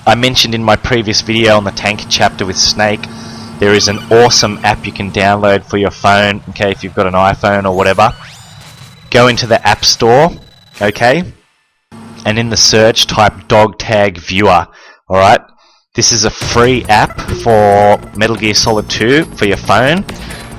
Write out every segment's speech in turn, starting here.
I mentioned in my previous video on the tank chapter with Snake, there is an awesome app you can download for your phone, okay, if you've got an iPhone or whatever. Go into the App Store, okay, and in the search type Dog Tag Viewer, alright? This is a free app for Metal Gear Solid 2 for your phone.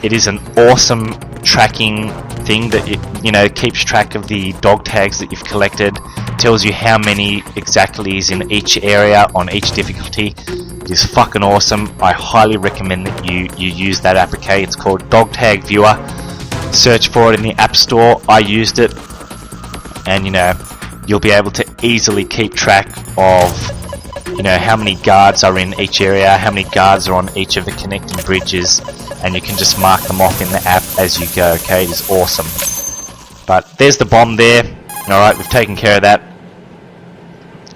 It is an awesome tracking thing that keeps track of the dog tags that you've collected, tells you how many exactly is in each area on each difficulty. It is fucking awesome. I highly recommend that you use that app, okay? It's called Dog Tag Viewer. Search for it in the App Store. I used it, and you'll be able to easily keep track of how many guards are in each area, how many guards are on each of the connecting bridges, and you can just mark them off in the app as you go, okay? It is awesome. But there's the bomb there. Alright, we've taken care of that.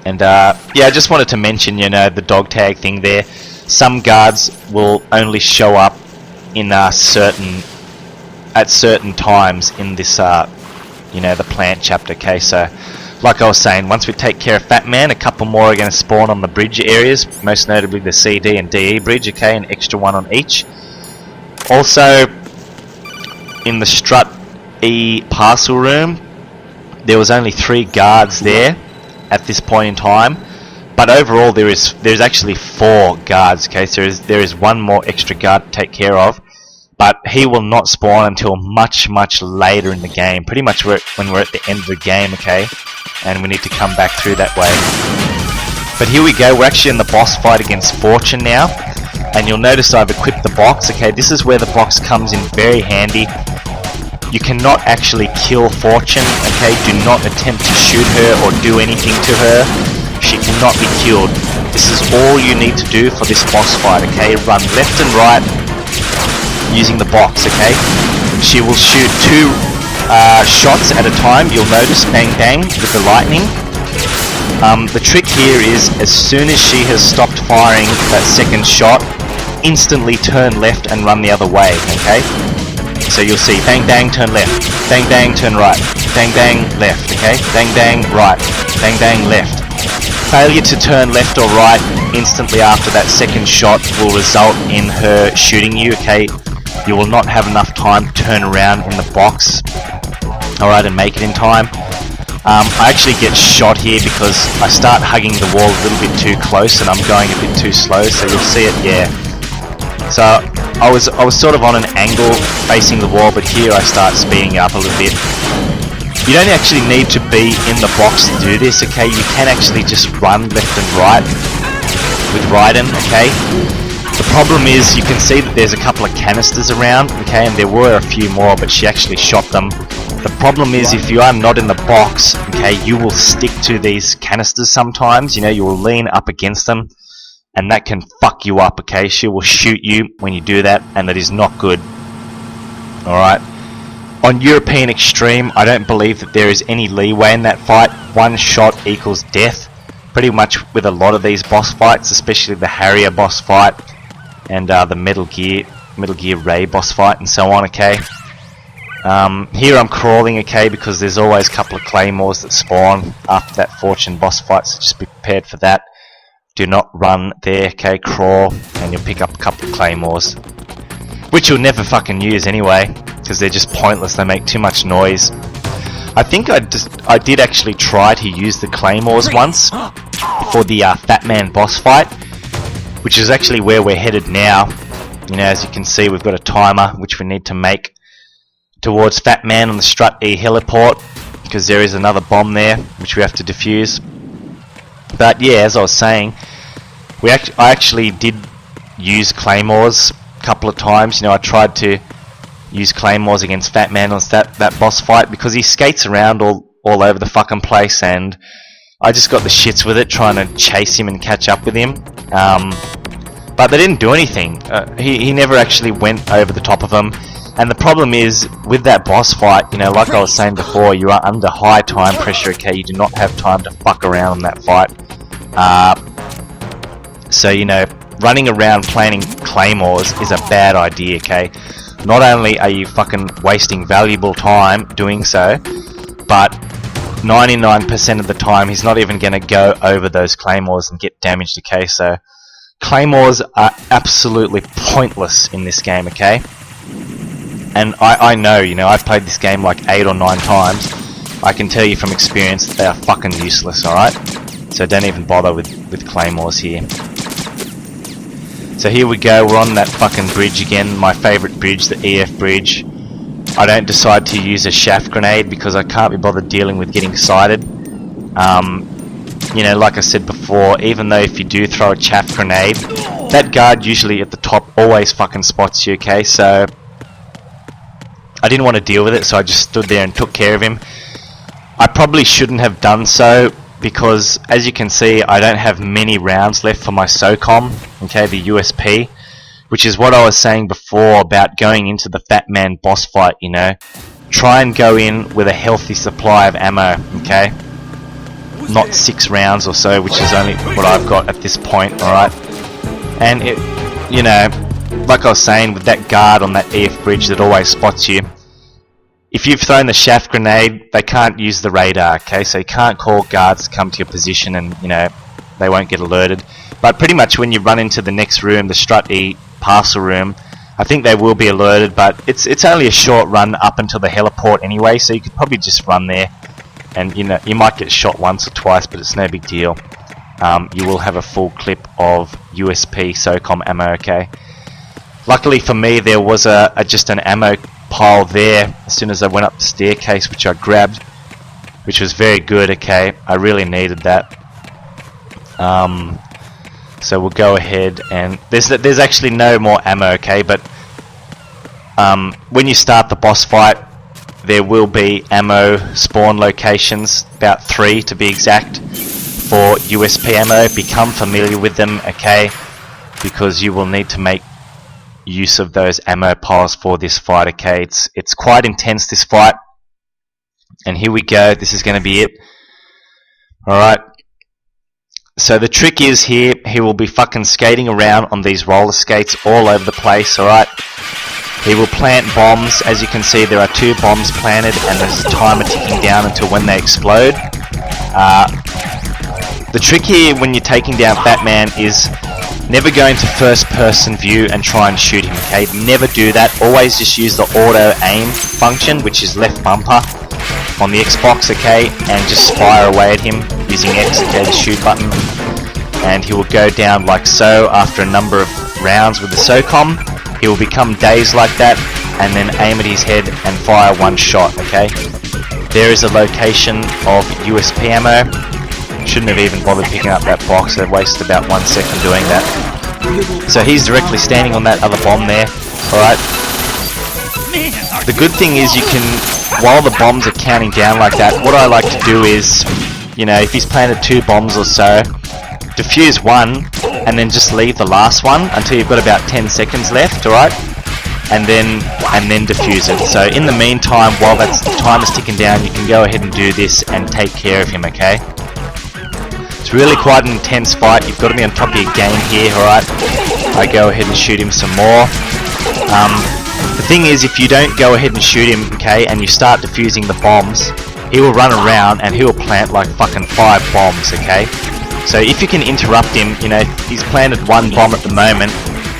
And yeah, I just wanted to mention, the dog tag thing there. Some guards will only show up in at certain times in this the plant chapter, okay? So like I was saying, once we take care of Fat Man, a couple more are going to spawn on the bridge areas, most notably the CD and DE bridge, okay, an extra one on each. Also, in the Strut E parcel room, there was only 3 guards there at this point in time, but overall there's actually 4 guards, okay, so there is one more extra guard to take care of, but he will not spawn until much later in the game, pretty much when we're at the end of the game, okay, and we need to come back through that way. But here we go, we're actually in the boss fight against Fortune now, and you'll notice I've equipped the box, okay, this is where the box comes in very handy. You cannot actually kill Fortune, okay, do not attempt to shoot her or do anything to her, she cannot be killed. This is all you need to do for this boss fight, okay, run left and right using the box, okay. She will shoot 2 shots at a time, you'll notice, bang bang, with the lightning. The trick here is, as soon as she has stopped firing that second shot, instantly turn left and run the other way, okay? So you'll see, bang bang, turn left, bang bang, turn right, bang bang, left, okay? Bang bang, right, bang bang, left. Failure to turn left or right instantly after that second shot will result in her shooting you, okay? You will not have enough time to turn around in the box, alright, and make it in time. I actually get shot here because I start hugging the wall a little bit too close and I'm going a bit too slow, so you'll see it, yeah. So I was sort of on an angle facing the wall, but here I start speeding up a little bit. You don't actually need to be in the box to do this, okay? You can actually just run left and right with Raiden, okay? The problem is, you can see that there's a couple of canisters around, okay, and there were a few more, but she actually shot them. The problem is, if you are not in the box, okay, you will stick to these canisters sometimes, you will lean up against them, and that can fuck you up, okay? She will shoot you when you do that, and that is not good. Alright. On European Extreme, I don't believe that there is any leeway in that fight. One shot equals death, pretty much with a lot of these boss fights, especially the Harrier boss fight, and the Metal Gear Ray boss fight, and so on, okay? Here I'm crawling, okay, because there's always a couple of claymores that spawn after that Fortune boss fight, so just be prepared for that. Do not run there, okay, crawl, and you'll pick up a couple of claymores, which you'll never fucking use anyway, because they're just pointless, they make too much noise. I think I did actually try to use the claymores once for the Fat Man boss fight, which is actually where we're headed now. As you can see, we've got a timer which we need to make towards Fat Man on the Strut E heliport, because there is another bomb there which we have to defuse. But yeah, as I was saying, I actually did use claymores a couple of times. I tried to use claymores against Fat Man on that boss fight, because he skates around all over the fucking place, and I just got the shits with it, trying to chase him and catch up with him. But they didn't do anything. He never actually went over the top of him. And the problem is, with that boss fight, like I was saying before, you are under high time pressure, okay? You do not have time to fuck around in that fight. So, running around planting claymores is a bad idea, okay? Not only are you fucking wasting valuable time doing so, but 99% of the time he's not even going to go over those claymores and get damaged, okay? So claymores are absolutely pointless in this game, okay? And I know, you know, I've played this game like 8 or 9 times. I can tell you from experience that they are fucking useless, alright? So don't even bother with claymores here. So here we go, we're on that fucking bridge again, my favourite bridge, the EF bridge. I don't decide to use a shaft grenade because I can't be bothered dealing with getting sighted. You know, like I said before, even though if you do throw a shaft grenade, that guard usually at the top always fucking spots you, okay? So I didn't want to deal with it, so I just stood there and took care of him. I probably shouldn't have done so because, as you can see, I don't have many rounds left for my SOCOM, okay, the USP, which is what I was saying before about going into the Fat Man boss fight, you know. Try and go in with a healthy supply of ammo, okay? Not 6 rounds or so, which is only what I've got at this point, alright? And it, you know, like I was saying, with that guard on that EF bridge that always spots you, if you've thrown the shaft grenade, they can't use the radar, okay? So you can't call guards to come to your position and, you know, they won't get alerted. But pretty much when you run into the next room, the Strut E parcel room, I think they will be alerted, but it's only a short run up until the heliport anyway, so you could probably just run there. And, you know, you might get shot once or twice, but it's no big deal. You will have a full clip of USP SOCOM ammo, okay? Luckily for me, there was just an ammo pile there as soon as I went up the staircase, which I grabbed, which was very good, okay? I really needed that. So we'll go ahead and there's actually no more ammo, okay? But when you start the boss fight, there will be ammo spawn locations, about 3 to be exact, for USP ammo. Become familiar with them, okay? Because you will need to make use of those ammo piles for this fight, okay? It's quite intense, this fight. And here we go, this is going to be it. Alright. So the trick is here, he will be fucking skating around on these roller skates all over the place, alright? He will plant bombs. As you can see, there are 2 bombs planted and there's a timer ticking down until when they explode. The trick here when you're taking down Fat Man is never go into first person view and try and shoot him, okay? Never do that. Always just use the auto aim function, which is left bumper on the Xbox, okay? And just fire away at him using X, okay, the shoot button. And he will go down like so after a number of rounds with the SOCOM. He will become dazed like that and then aim at his head and fire 1 shot, okay? There is a location of USP ammo. Shouldn't have even bothered picking up that box. I wasted about 1 second doing that. So he's directly standing on that other bomb there, alright? The good thing is you can, while the bombs are counting down like that, what I like to do is, you know, if he's planted 2 bombs or so, defuse 1 and then just leave the last one until you've got about 10 seconds left, alright? And then defuse it. So in the meantime, while the time is ticking down, you can go ahead and do this and take care of him, okay? It's really quite an intense fight. You've got to be on top of your game here, alright? I go ahead and shoot him some more. The thing is, if you don't go ahead and shoot him, okay, and you start defusing the bombs, he will run around and he will plant like fucking 5 bombs, okay? So if you can interrupt him, you know, he's planted 1 bomb at the moment,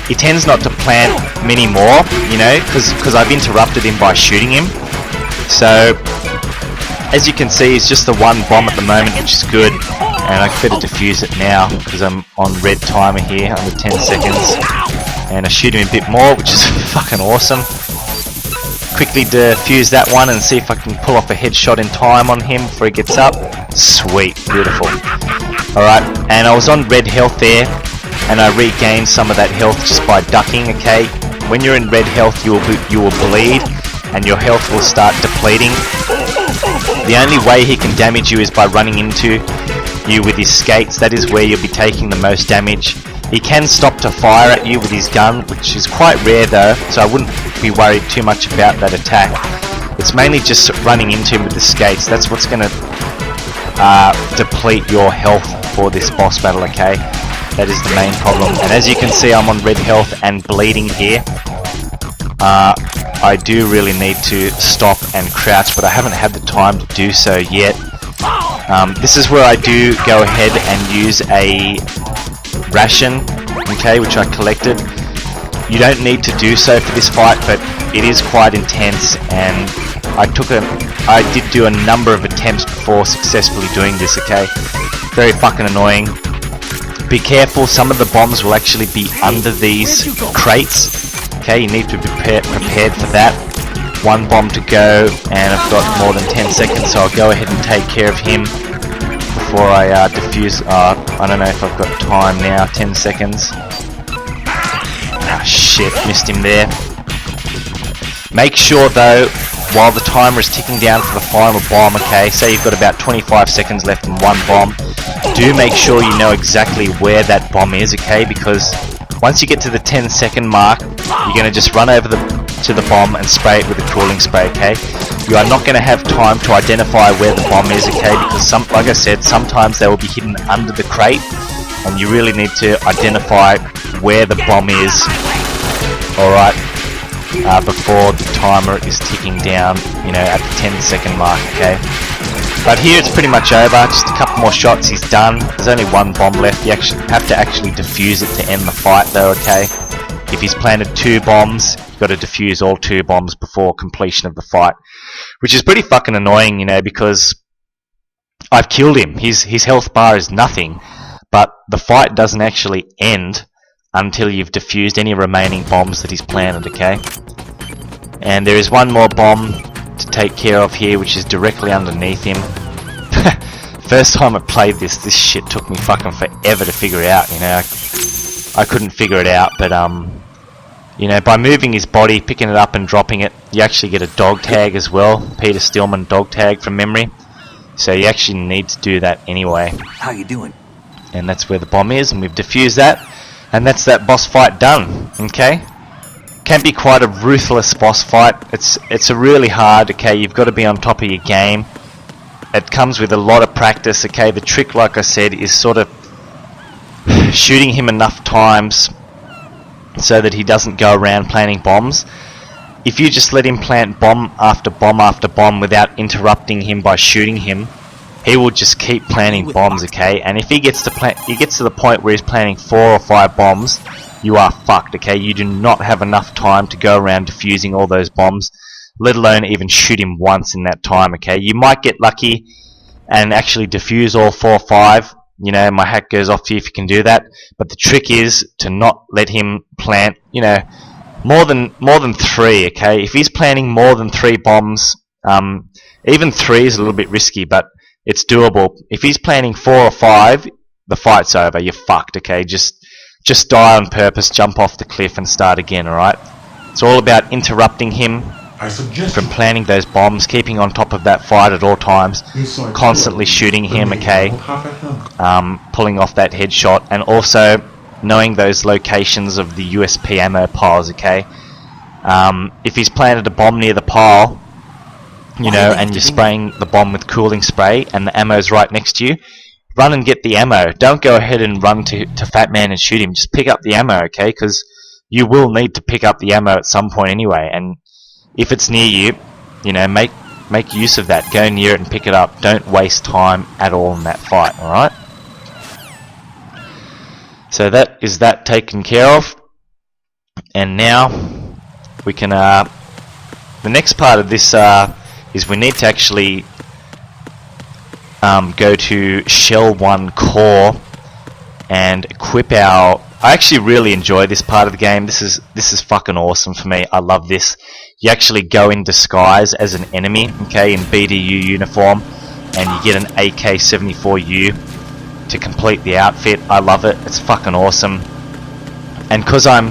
he tends not to plant many more, you know, because I've interrupted him by shooting him. So, as you can see, it's just the 1 bomb at the moment, which is good. And I better defuse it now, because I'm on red timer here, under 10 seconds. And I shoot him a bit more, which is fucking awesome. Quickly defuse that one and see if I can pull off a headshot in time on him before he gets up. Sweet, beautiful. Alright, and I was on red health there, and I regained some of that health just by ducking, okay? When you're in red health, you will bleed, and your health will start depleting. The only way he can damage you is by running into you with his skates. That is where you'll be taking the most damage. He can stop to fire at you with his gun, which is quite rare though, so I wouldn't be worried too much about that attack. It's mainly just running into him with the skates. That's what's going to deplete your health for this boss battle, okay? That is the main problem. And as you can see, I'm on red health and bleeding here. I do really need to stop and crouch, but I haven't had the time to do so yet. This is where I do go ahead and use a ration, okay, which I collected. You don't need to do so for this fight, but it is quite intense, and I did do a number of attempts before successfully doing this, okay? Very fucking annoying. Be careful, some of the bombs will actually be under these crates, okay? You need to be prepared for that. One bomb to go, and I've got more than 10 seconds, so I'll go ahead and take care of him before I defuse. I don't know if I've got time now. 10 seconds. Ah, shit, missed him there. Make sure though, while the timer is ticking down for the final bomb, okay, say you've got about 25 seconds left in one bomb, do make sure you know exactly where that bomb is, okay, because once you get to the 10-second mark, you're going to just run over to the bomb and spray it with a cooling spray, okay? You are not going to have time to identify where the bomb is, okay, because like I said, sometimes they will be hidden under the crate, and you really need to identify where the bomb is, alright, before the timer is ticking down, you know, at the 10-second mark, okay? But here it's pretty much over, just a couple more shots, he's done. There's only one bomb left, you have to actually defuse it to end the fight though, okay? If he's planted 2 bombs, you've got to defuse all 2 bombs before completion of the fight. Which is pretty fucking annoying, you know, because I've killed him. His health bar is nothing, but the fight doesn't actually end until you've defused any remaining bombs that he's planted, okay? And there is one more bomb to take care of here, which is directly underneath him. First time I played this shit took me fucking forever to figure it out, you know. I couldn't figure it out, but you know, by moving his body, picking it up and dropping it, you actually get a dog tag as well. Peter Stillman dog tag from memory. So you actually need to do that anyway. How you doing? And that's where the bomb is, and we've defused that. And that's that boss fight done, okay? Can be quite a ruthless boss fight. It's a really hard, okay? You've got to be on top of your game. It comes with a lot of practice, okay? The trick, like I said, is sort of shooting him enough times so that he doesn't go around planting bombs. If you just let him plant bomb after bomb after bomb without interrupting him by shooting him, he will just keep planting bombs, okay? And if he gets to the point where he's planting 4 or 5 bombs, you are fucked, okay? You do not have enough time to go around defusing all those bombs, let alone even shoot him once in that time, okay? You might get lucky and actually defuse all 4 or 5. You know, my hat goes off to you if you can do that. But the trick is to not let him plant, you know, more than 3, okay? If he's planting more than 3 bombs, even 3 is a little bit risky, but it's doable. If he's planting 4 or 5, the fight's over. You're fucked, okay? Just die on purpose, jump off the cliff and start again, alright? It's all about interrupting him from planting those bombs, keeping on top of that fight at all times, constantly shooting him, okay? Pulling off that headshot, and also knowing those locations of the USP ammo piles, okay? If he's planted a bomb near the pile, you know, and you're spraying the bomb with cooling spray and the ammo's right next to you, run and get the ammo. Don't go ahead and run to Fat Man and shoot him. Just pick up the ammo, okay? Because you will need to pick up the ammo at some point anyway, and if it's near you, you know, make use of that. Go near it and pick it up. Don't waste time at all in that fight, alright? So that is that taken care of. And now we can the next part of this is we need to actually go to Shell 1 Core and equip our... I actually really enjoy this part of the game. This is fucking awesome for me. I love this. You actually go in disguise as an enemy, okay, in BDU uniform, and you get an AK-74U to complete the outfit. I love it. It's fucking awesome. And because I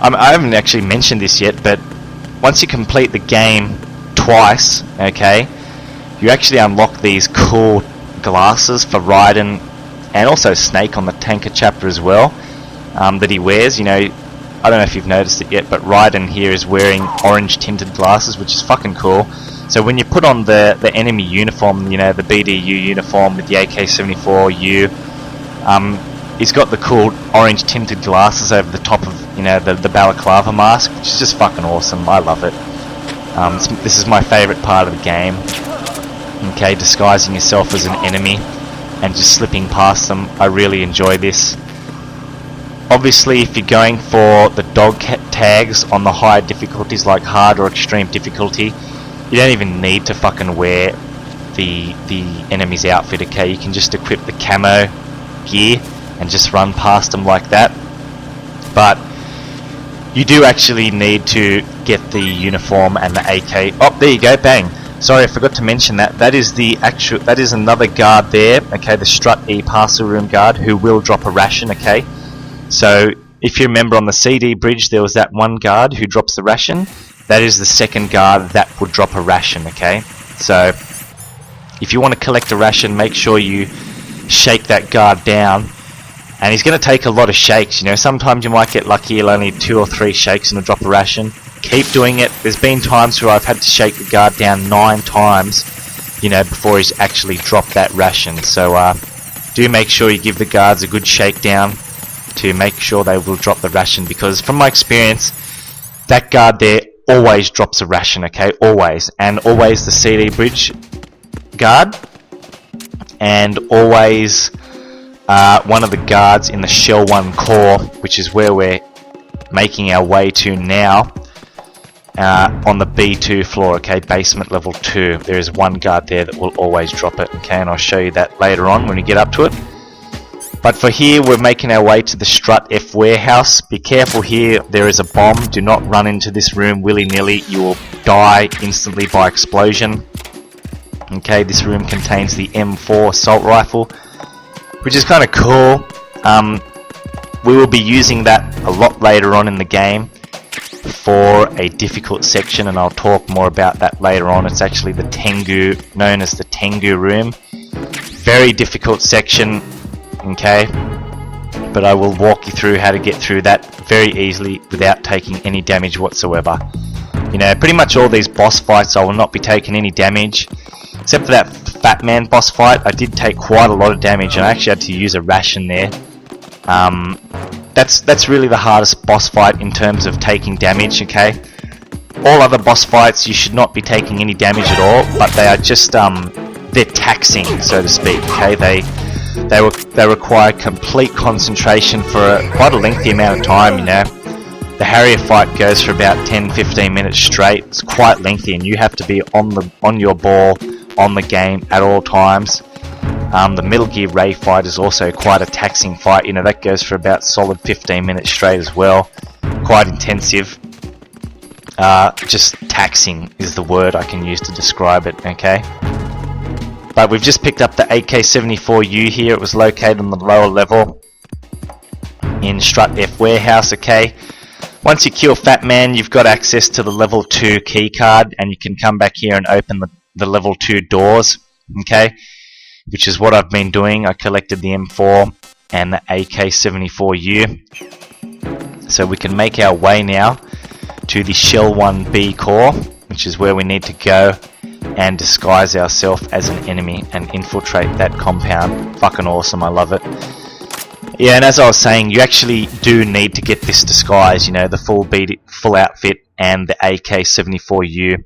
haven't actually mentioned this yet, but once you complete the game twice, okay, you actually unlock these cool glasses for Raiden and also Snake on the Tanker chapter as well, that he wears. You know, I don't know if you've noticed it yet, but Raiden here is wearing orange tinted glasses, which is fucking cool. So when you put on the enemy uniform, you know, the BDU uniform with the AK-74U, he's got the cool orange tinted glasses over the top of, you know, the balaclava mask, which is just fucking awesome. I love it. This is my favourite part of the game. Okay, disguising yourself as an enemy and just slipping past them. I really enjoy this. Obviously, if you're going for the dog tags on the higher difficulties like hard or extreme difficulty, you don't even need to fucking wear the enemy's outfit, okay? You can just equip the camo gear and just run past them like that. But you do actually need to get the uniform and the AK. Oh, there you go, bang. Sorry, I forgot to mention that. That is another guard there, okay, the Strut E-Parcel Room guard, who will drop a ration, okay? So, if you remember on the CD bridge, there was that one guard who drops the ration. That is the second guard that would drop a ration, okay? So, if you want to collect a ration, make sure you shake that guard down. And he's going to take a lot of shakes, you know. Sometimes you might get lucky, he'll only 2 or 3 shakes and he'll drop a ration. Keep doing it. There's been times where I've had to shake the guard down 9 times, you know, before he's actually dropped that ration. So, do make sure you give the guards a good shakedown to make sure they will drop the ration, because from my experience, that guard there always drops a ration, okay, always. And always the CD bridge guard, and always one of the guards in the Shell 1 core, which is where we're making our way to now, on the B2 floor, okay, basement level 2. There is one guard there that will always drop it, okay, and I'll show you that later on when we get up to it. But for here, we're making our way to the Strut F warehouse. Be careful here, there is a bomb. Do not run into this room willy-nilly. You will die instantly by explosion. Okay, this room contains the M4 assault rifle, which is kind of cool. We will be using that a lot later on in the game for a difficult section, and I'll talk more about that later on. It's actually the Tengu, known as the Tengu room. Very difficult section. Okay, but I will walk you through how to get through that very easily without taking any damage whatsoever. You know, pretty much all these boss fights I will not be taking any damage, except for that Fat Man boss fight. I did take quite a lot of damage, and I actually had to use a ration there. That's really the hardest boss fight in terms of taking damage, okay? All other boss fights you should not be taking any damage at all, but they are just, they're taxing, so to speak, okay? They require complete concentration for quite a lengthy amount of time, you know. The Harrier fight goes for about 10-15 minutes straight. It's quite lengthy, and you have to be on your ball, on the game at all times. The Metal Gear Ray fight is also quite a taxing fight, you know, that goes for about solid 15 minutes straight as well. Quite intensive. Just taxing is the word I can use to describe it, okay? But we've just picked up the AK-74U here. It was located on the lower level in Strut F warehouse, okay? Once you kill Fat Man, you've got access to the level 2 key card, and you can come back here and open the level 2 doors, okay? Which is what I've been doing. I collected the M4 and the AK-74U. So we can make our way now to the Shell 1B core, which is where we need to go and disguise ourselves as an enemy and infiltrate that compound. Fucking awesome, I love it. Yeah, and as I was saying, you actually do need to get this disguise, you know, the full outfit and the AK-74U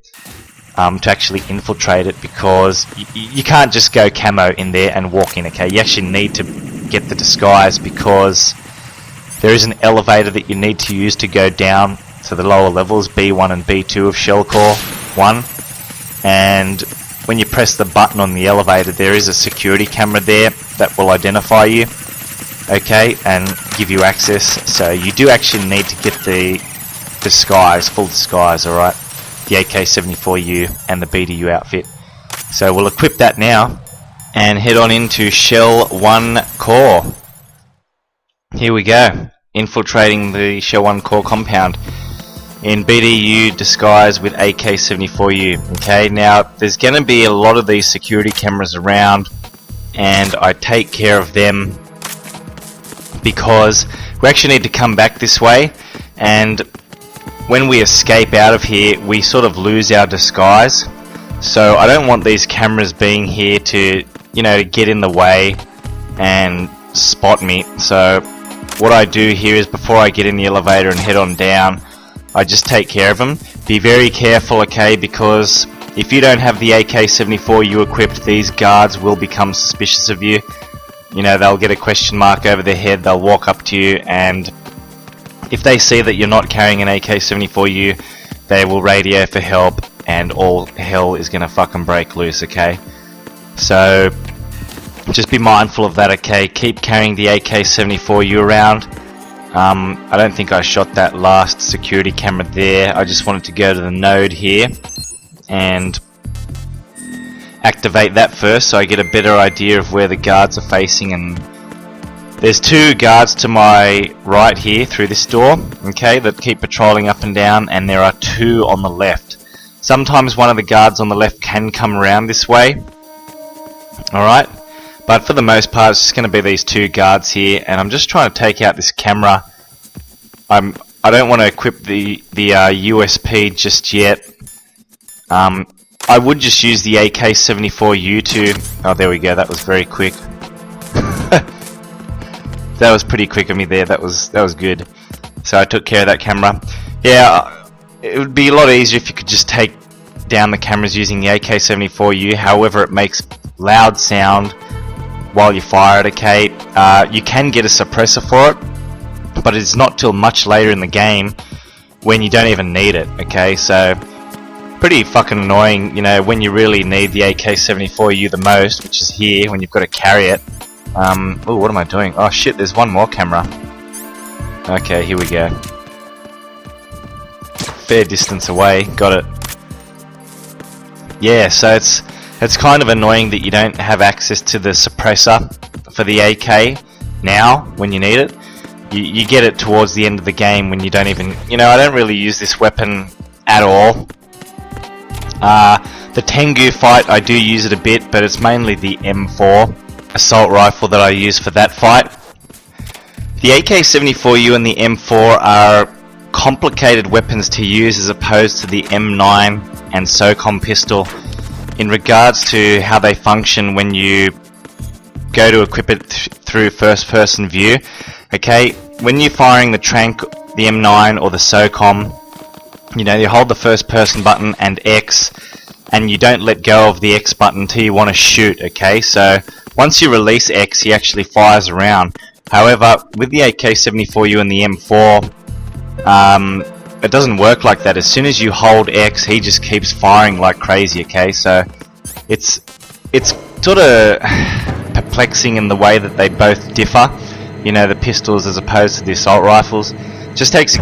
to actually infiltrate it, because you can't just go camo in there and walk in, okay? You actually need to get the disguise, because there is an elevator that you need to use to go down to the lower levels, B1 and B2 of Shell Core 1. And when you press the button on the elevator, there is a security camera there that will identify you, okay, and give you access. So you do actually need to get the disguise, full disguise, alright, the AK-74U and the BDU outfit. So we'll equip that now and head on into Shell 1 core. Here we go, infiltrating the Shell 1 core compound in BDU disguise with AK-74U. Okay, now there's going to be a lot of these security cameras around, and I take care of them because we actually need to come back this way, and when we escape out of here we sort of lose our disguise. So I don't want these cameras being here to, you know, get in the way and spot me. So what I do here is, before I get in the elevator and head on down, I just take care of them. Be very careful, okay, because If you don't have the AK-74 you equipped, these guards will become suspicious of you. You know, they'll get a question mark over their head, they'll walk up to you, and if they see that you're not carrying an AK-74U, they will radio for help, and all hell is gonna fucking break loose, okay? So, just be mindful of that, okay? Keep carrying the AK-74U around. I don't think I shot that last security camera there. I just wanted to go to the node here and activate that first so I get a better idea of where the guards are facing. And there's 2 guards to my right here through this door, okay, that keep patrolling up and down, and there are 2 on the left. Sometimes one of the guards on the left can come around this way, alright, but for the most part it's just going to be these 2 guards here, and I'm just trying to take out this camera. I don't want to equip the USP just yet. I would just use the AK-74U to... Oh, there we go, that was very quick. That was pretty quick of me there, that was good. So I took care of that camera. Yeah, it would be a lot easier if you could just take down the cameras using the AK-74U, however it makes loud sound while you fire it, okay? You can get a suppressor for it, but it's not till much later in the game when you don't even need it, okay? So... pretty fucking annoying, you know, when you really need the AK-74U the most, which is here, when you've got to carry it. Oh, what am I doing? Oh shit, there's one more camera. Okay, here we go. Fair distance away, got it. Yeah, so it's kind of annoying that you don't have access to the suppressor for the AK now, when you need it. You get it towards the end of the game when you don't even... You know, I don't really use this weapon at all. The Tengu fight, I do use it a bit, but it's mainly the M4 assault rifle that I use for that fight. The AK-74U and the M4 are complicated weapons to use as opposed to the M9 and SOCOM pistol in regards to how they function when you go to equip it through first person view. Okay, when you're firing the Trank, the M9 or the SOCOM, you know, you hold the first person button and X, and you don't let go of the X button until you want to shoot, okay? So once you release X, he actually fires around. However, with the AK-74U and the M4, it doesn't work like that. As soon as you hold X, he just keeps firing like crazy, okay? So it's sort of perplexing in the way that they both differ, you know, the pistols as opposed to the assault rifles. Just takes a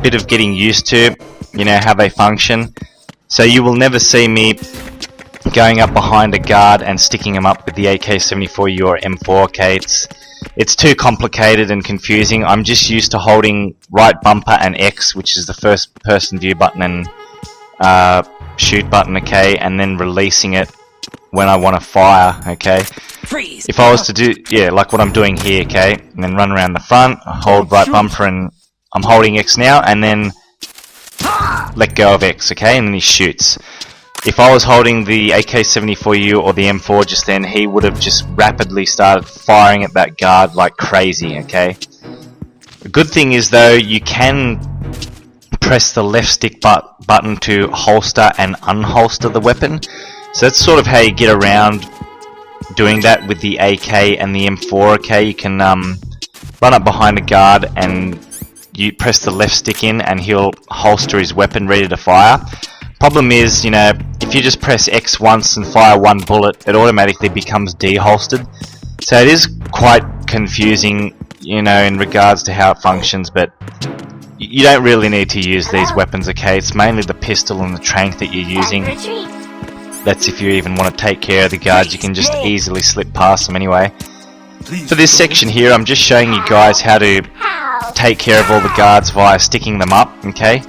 bit of getting used to, you know, how they function. So you will never see me going up behind a guard and sticking him up with the AK-74U or M4, okay? It's too complicated and confusing. I'm just used to holding right bumper and X, which is the first person view button, and shoot button, okay, and then releasing it when I want to fire, okay? Freeze. If I was to do, yeah, like what I'm doing here, okay, and then run around the front, hold right bumper, and I'm holding X now, and then let go of X, okay, and then he shoots. If I was holding the AK-74U or the M4 just then, he would have just rapidly started firing at that guard like crazy, okay? The good thing is though, you can press the left stick button to holster and unholster the weapon. So that's sort of how you get around doing that with the AK and the M4, okay? You can run up behind a guard and you press the left stick in and he'll holster his weapon ready to fire. Problem is, you know, if you just press X once and fire one bullet, it automatically becomes deholstered. So it is quite confusing, you know, in regards to how it functions, but you don't really need to use these weapons, okay? It's mainly the pistol and the Trank that you're using. That's if you even want to take care of the guards, you can just easily slip past them anyway. For this section here, I'm just showing you guys how to take care of all the guards via sticking them up, okay,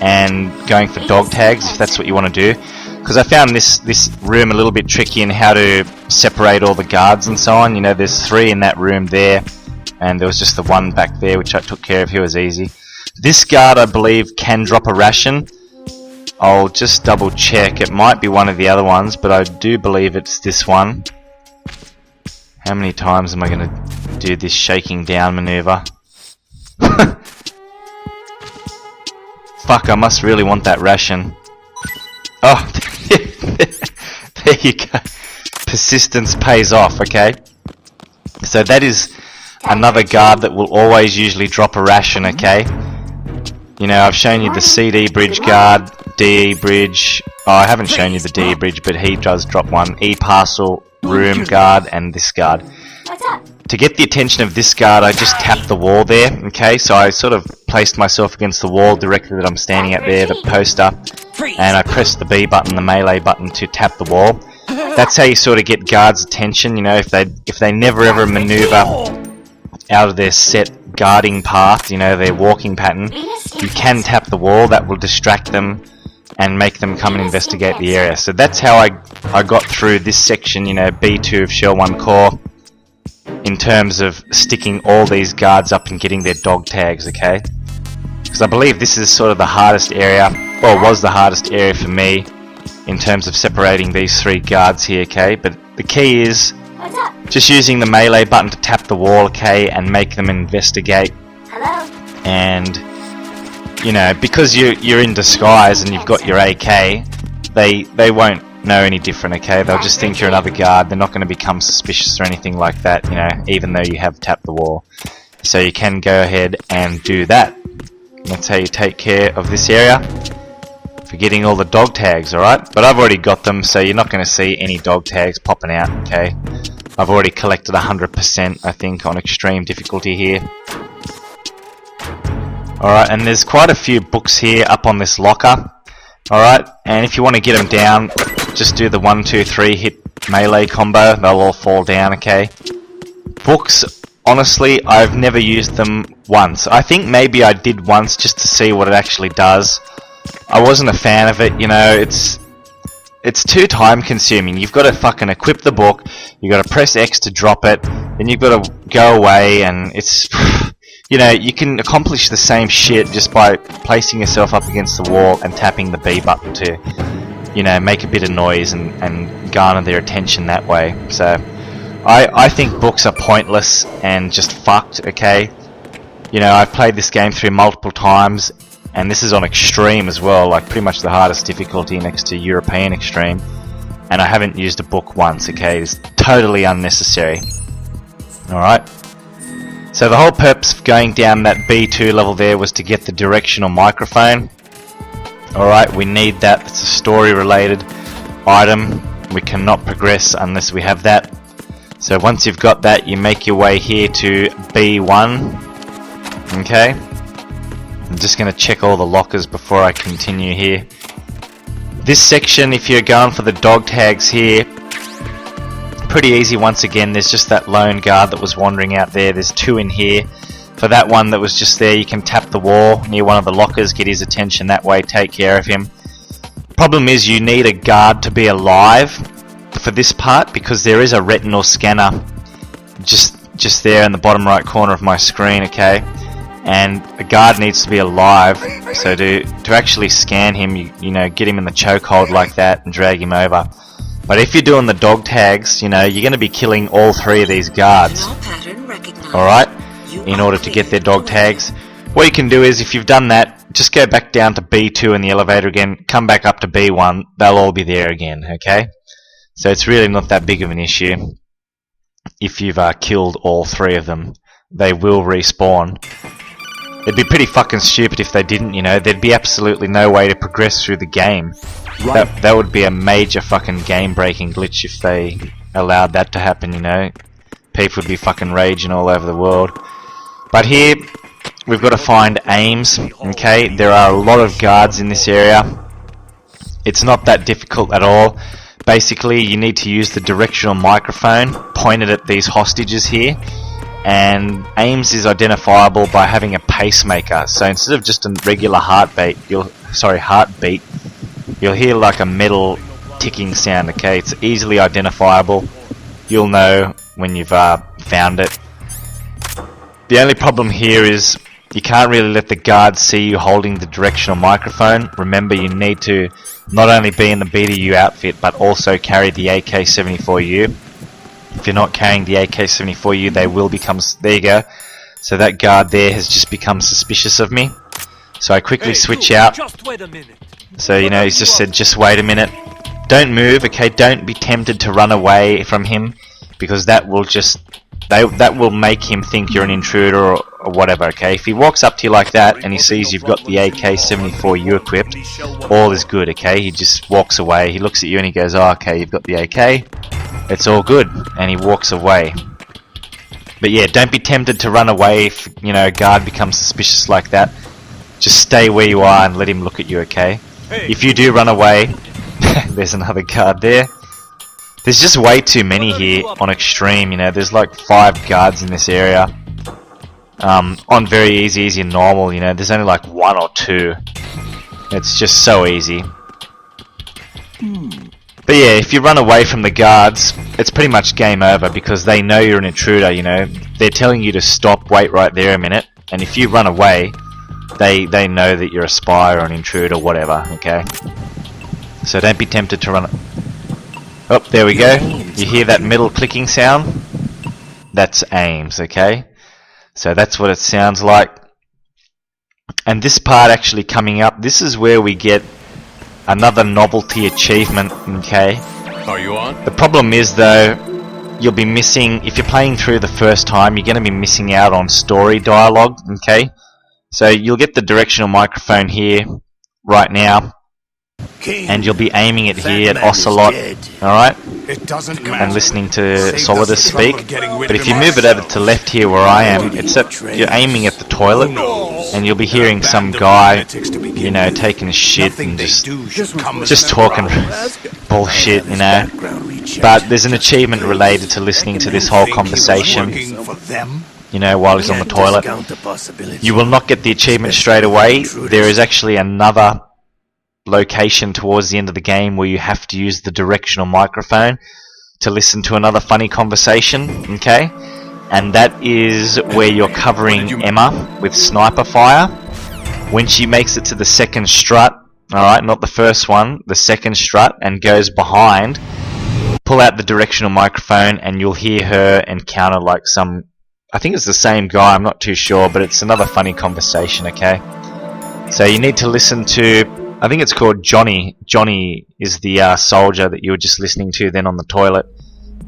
and going for dog tags if that's what you want to do, because I found this room a little bit tricky in how to separate all the guards and so on. You know, there's 3 in that room there, and there was just the one back there which I took care of. He was easy. This guard, I believe, can drop a ration. I'll just double check. It might be one of the other ones, but I do believe it's this one. How many times am I going to do this shaking down maneuver? Fuck, I must really want that ration. Oh, There you go. Persistence pays off, okay? So that is another guard that will always usually drop a ration, okay? You know, I've shown you the CD bridge guard, DE bridge. Oh, I haven't shown you the DE bridge, but he does drop one. E-parcel, room guard, and this guard. To get the attention of this guard, I just tapped the wall there, okay? So I sort of placed myself against the wall directly that I'm standing at there, the poster, and I pressed the B button, the melee button, to tap the wall. That's how you sort of get guards' attention, you know, if they never ever maneuver out of their set guarding path, you know, their walking pattern, you can tap the wall. That will distract them and make them come and investigate the area. So that's how I got through this section, you know, B2 of Shell 1 Core, in terms of sticking all these guards up and getting their dog tags, okay? Because I believe this is sort of the hardest area, or was the hardest area for me, in terms of separating these three guards here, okay? But the key is just using the melee button to tap the wall, okay, and make them investigate. Hello? And, you know, because you're in disguise and you've got your AK, they won't know any different, okay? They'll just think you're another guard. They're not going to become suspicious or anything like that, you know, even though you have tapped the wall. So you can go ahead and do that. That's how you take care of this area. For getting all the dog tags, alright? But I've already got them, so you're not going to see any dog tags popping out, okay? I've already collected 100%, I think, on extreme difficulty here. Alright, and there's quite a few books here up on this locker. Alright, and if you want to get them down, just do the 1, 2, 3 hit melee combo. They'll all fall down, okay? Books, honestly, I've never used them once. I think maybe I did once just to see what it actually does. I wasn't a fan of it, you know, it's too time consuming. You've got to fucking equip the book, you've got to press X to drop it, then you've got to go away, and it's, you know, you can accomplish the same shit just by placing yourself up against the wall and tapping the B button to, you know, make a bit of noise and garner their attention that way. So I think books are pointless and just fucked, okay? You know, I've played this game through multiple times, and this is on extreme as well, like pretty much the hardest difficulty next to European extreme, and I haven't used a book once, okay? It's totally unnecessary. Alright? So the whole purpose of going down that B2 level there was to get the directional microphone. Alright, we need that. It's a story related item. We cannot progress unless we have that. So once you've got that, you make your way here to B1. Okay? I'm just going to check all the lockers before I continue here. This section, if you're going for the dog tags here, pretty easy once again. There's just that lone guard that was wandering out there. There's two in here. For that one that was just there, you can tap the wall near one of the lockers, get his attention that way, take care of him. Problem is you need a guard to be alive for this part, because there is a retinal scanner just there in the bottom right corner of my screen, okay? And a guard needs to be alive, so to actually scan him, you know, get him in the chokehold like that and drag him over. But if you're doing the dog tags, you know, you're going to be killing all three of these guards, alright, in order to get their dog tags. What you can do is, if you've done that, just go back down to B2 in the elevator again, come back up to B1, they'll all be there again, okay? So it's really not that big of an issue. If you've killed all three of them, they will respawn. It'd be pretty fucking stupid if they didn't, you know. There'd be absolutely no way to progress through the game. Right. That would be a major fucking game-breaking glitch if they allowed that to happen, you know. People would be fucking raging all over the world. But here, we've got to find aims, okay. There are a lot of guards in this area. It's not that difficult at all. Basically, you need to use the directional microphone pointed at these hostages here. And aims is identifiable by having a pacemaker. So instead of just a regular heartbeat, you'll hear like a metal ticking sound, okay? It's easily identifiable. You'll know when you've found it. The only problem here is you can't really let the guards see you holding the directional microphone. Remember, you need to not only be in the BDU outfit, but also carry the AK-74U. If you're not carrying the AK-74U, they will become... There you go. So that guard there has just become suspicious of me. So I quickly switch out. Just wait a minute. So, you know, he's just said, just wait a minute. don't move, okay? Don't be tempted to run away from him, because that will just that will make him think you're an intruder or whatever, okay? If he walks up to you like that and he sees you've got the AK-74U equipped, all is good, okay? He just walks away. He looks at you and he goes, oh, okay, you've got the AK. It's all good, and he walks away. But yeah, don't be tempted to run away if, you know, a guard becomes suspicious like that. Just stay where you are and let him look at you, okay? If you do run away, there's another guard there. There's just way too many here on extreme, you know, there's like 5 guards in this area. On very easy and normal, you know, there's only like 1 or 2. It's just so easy. But yeah, if you run away from the guards, it's pretty much game over, because they know you're an intruder, you know. They're telling you to stop, wait right there a minute, and if you run away, they know that you're a spy or an intruder or whatever, okay? So don't be tempted to run. Oh, there we go. You hear that middle clicking sound? That's aims, okay? So that's what it sounds like. And this part actually coming up, this is where we get another novelty achievement, okay? Are you on? The problem is though, you'll be missing, if you're playing through the first time, you're going to be missing out on story dialogue, okay? So you'll get the directional microphone here, right now, and you'll be aiming it here at Ocelot, alright? And listening to Solidus speak. But if you move it over to left here where I am, you're aiming at the toilet, and you'll be hearing some guy, you know, taking a shit and just talking bullshit, you know. But there's an achievement related to listening to this whole conversation, you know, while he's on the toilet. You will not get the achievement straight away. There is actually another location towards the end of the game where you have to use the directional microphone to listen to another funny conversation, okay? And that is where you're covering Emma with sniper fire. When she makes it to the second strut, alright, not the first one, the second strut, and goes behind, pull out the directional microphone and you'll hear her encounter like some, I think it's the same guy, I'm not too sure, but it's another funny conversation, okay? So you need to listen to, I think it's called Johnny. Johnny is the soldier that you were just listening to then on the toilet,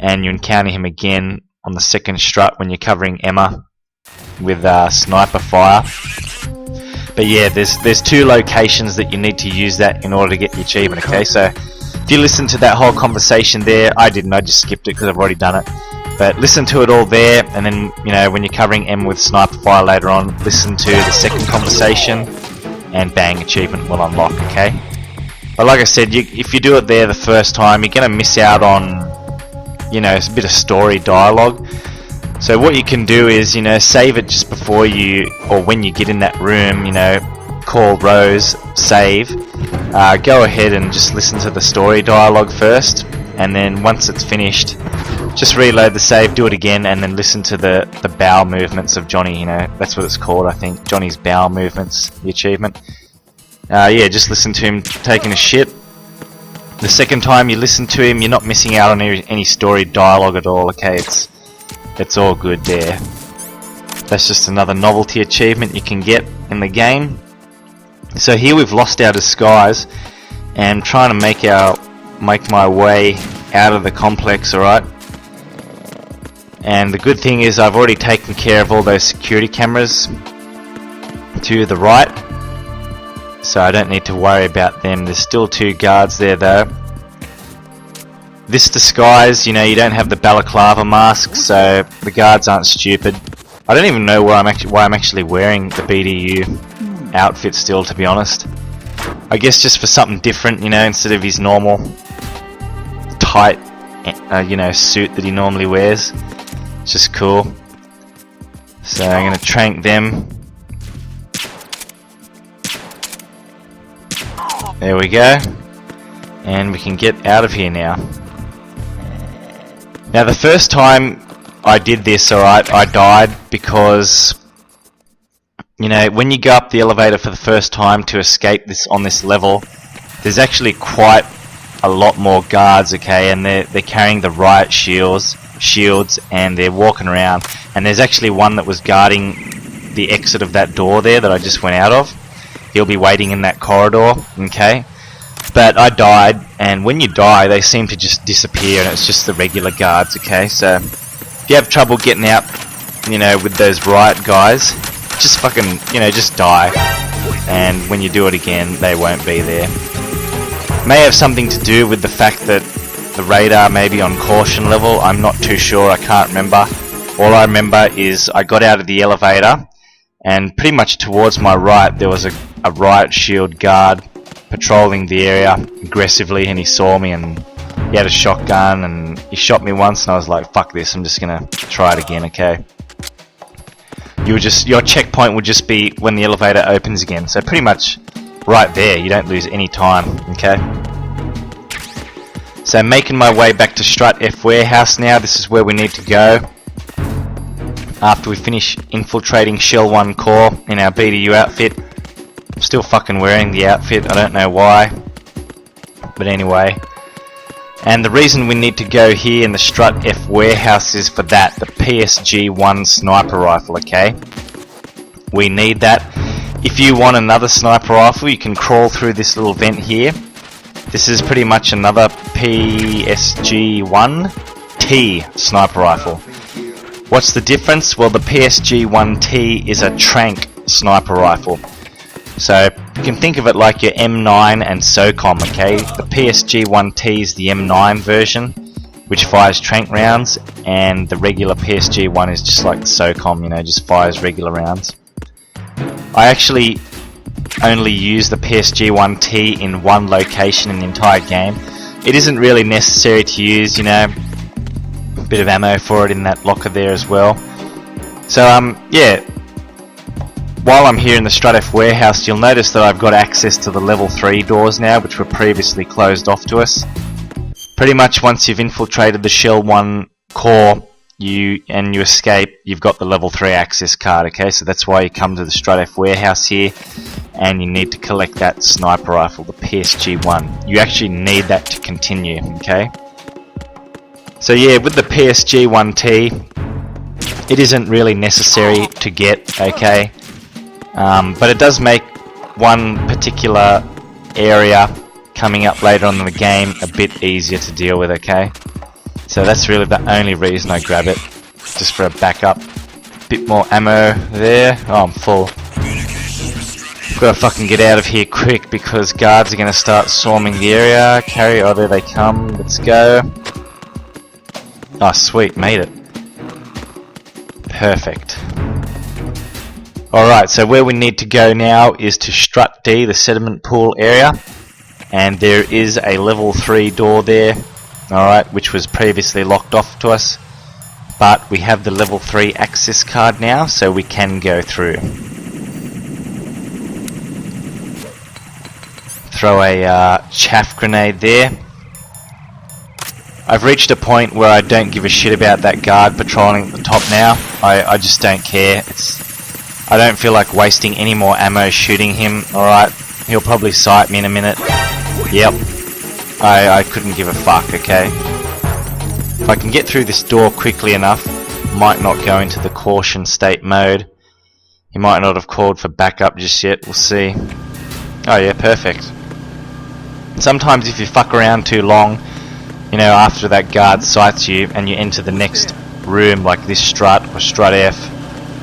and you encounter him again on the second strut when you're covering Emma with sniper fire. But yeah, there's 2 locations that you need to use that in order to get the achievement, okay? So if you listen to that whole conversation there, I didn't, I just skipped it because I've already done it. But listen to it all there, and then, you know, when you're covering Emma with sniper fire later on, listen to the second conversation, and bang, achievement will unlock, okay? But like I said, if you do it there the first time, you're going to miss out on, you know, a bit of story dialogue. So what you can do is, you know, save it just before you, or when you get in that room, you know, call Rose, save, go ahead and just listen to the story dialogue first, and then once it's finished, just reload the save, do it again, and then listen to the bowel movements of Johnny, you know, that's what it's called, I think, Johnny's bowel movements, the achievement. Yeah, just listen to him taking a shit. The second time you listen to him, you're not missing out on any story dialogue at all, okay, it's all good there. That's just another novelty achievement you can get in the game. So here we've lost our disguise, and trying to make my way out of the complex, alright? And the good thing is I've already taken care of all those security cameras to the right, so I don't need to worry about them. There's still 2 guards there though. This disguise, you know, you don't have the balaclava mask, so the guards aren't stupid. I don't even know why I'm actually wearing the BDU outfit still, to be honest. I guess just for something different, you know, instead of his normal tight, you know, suit that he normally wears. It's just cool. So I'm going to trank them. There we go. And we can get out of here now. Now the first time I did this, alright, I died because, you know, when you go up the elevator for the first time to escape this on this level, there's actually quite a lot more guards, okay, and they're carrying the riot shields, and they're walking around, and there's actually one that was guarding the exit of that door there that I just went out of. He'll be waiting in that corridor, okay? But I died, and when you die, they seem to just disappear, and it's just the regular guards, okay? So, if you have trouble getting out, you know, with those riot guys, just fucking, you know, just die. And when you do it again, they won't be there. May have something to do with the fact that the radar may be on caution level. I'm not too sure, I can't remember. All I remember is I got out of the elevator, and pretty much towards my right, there was a riot shield guard patrolling the area aggressively, and he saw me, and he had a shotgun, and he shot me once, and I was like, fuck this, I'm just gonna try it again, okay? Your checkpoint would just be when the elevator opens again, so pretty much right there, you don't lose any time, okay? So making my way back to Strut F warehouse now. This is where we need to go after we finish infiltrating Shell 1 core in our BDU outfit. I'm still fucking wearing the outfit, I don't know why, but anyway. And the reason we need to go here in the Strut F warehouse is for that, the PSG-1 sniper rifle, okay? We need that. If you want another sniper rifle, you can crawl through this little vent here. This is pretty much another PSG-1T sniper rifle. What's the difference? Well, the PSG-1T is a trank sniper rifle. So you can think of it like your M9 and SOCOM, okay? The PSG-1T is the M9 version, which fires trank rounds, and the regular PSG-1 is just like the SOCOM, you know, just fires regular rounds. I actually only use the PSG-1T in one location in the entire game. It isn't really necessary to use, you know, a bit of ammo for it in that locker there as well. So yeah, while I'm here in the Strut F warehouse, you'll notice that I've got access to the level 3 doors now, which were previously closed off to us. Pretty much once you've infiltrated the Shell 1 core you escape, you've got the level 3 access card, okay? So that's why you come to the Strut F warehouse here, and you need to collect that sniper rifle, the PSG-1. You actually need that to continue, okay? So yeah, with the PSG-1T, it isn't really necessary to get, okay? But it does make one particular area coming up later on in the game a bit easier to deal with, okay? So that's really the only reason I grab it, just for a backup. Bit more ammo there. Oh, I'm full. Gotta fucking get out of here quick because guards are gonna start swarming the area. Oh, there they come. Let's go. Oh, sweet, made it. Perfect. Alright, so where we need to go now is to Strut D, the sediment pool area. And there is a level 3 door there, alright, which was previously locked off to us. But we have the level 3 access card now, so we can go through. Throw a chaff grenade there. I've reached a point where I don't give a shit about that guard patrolling at the top now. I just don't care. I don't feel like wasting any more ammo shooting him, alright? He'll probably sight me in a minute. Yep. I couldn't give a fuck, okay? If I can get through this door quickly enough, might not go into the caution state mode. He might not have called for backup just yet, we'll see. Oh yeah, perfect. Sometimes if you fuck around too long, you know, after that guard sights you and you enter the next room like this Strut or Strut F,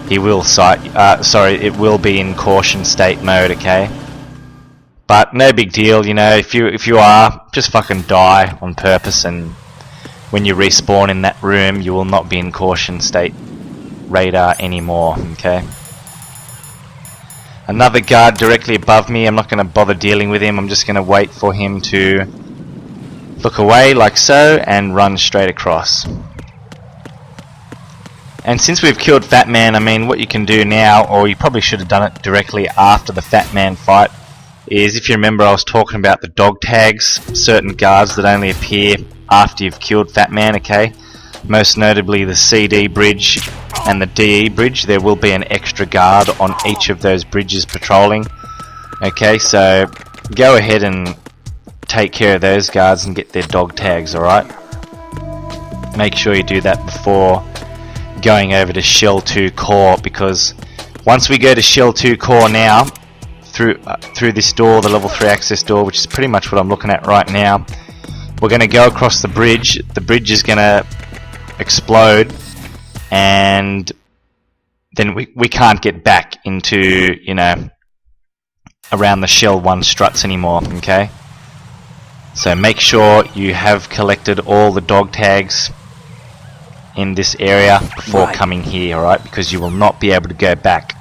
he will sight, it will be in caution state mode, okay? But no big deal, you know, if you are, just fucking die on purpose, and when you respawn in that room, you will not be in caution state radar anymore, okay? Another guard directly above me. I'm not going to bother dealing with him. I'm just going to wait for him to look away like so and run straight across. And since we've killed Fat Man, I mean, what you can do now, or you probably should have done it directly after the Fat Man fight, is, if you remember, I was talking about the dog tags, certain guards that only appear after you've killed Fat Man, okay? Most notably the CD bridge and the DE bridge. There will be an extra guard on each of those bridges patrolling. Okay, so go ahead and take care of those guards and get their dog tags, alright? Make sure you do that before going over to Shell 2 Core, because once we go to Shell 2 Core now, through this door, the level 3 access door, which is pretty much what I'm looking at right now. We're going to go across the bridge. The bridge is going to explode, and then we can't get back into, you know, around the Shell 1 struts anymore, okay? So make sure you have collected all the dog tags in this area before coming here, alright? Because you will not be able to go back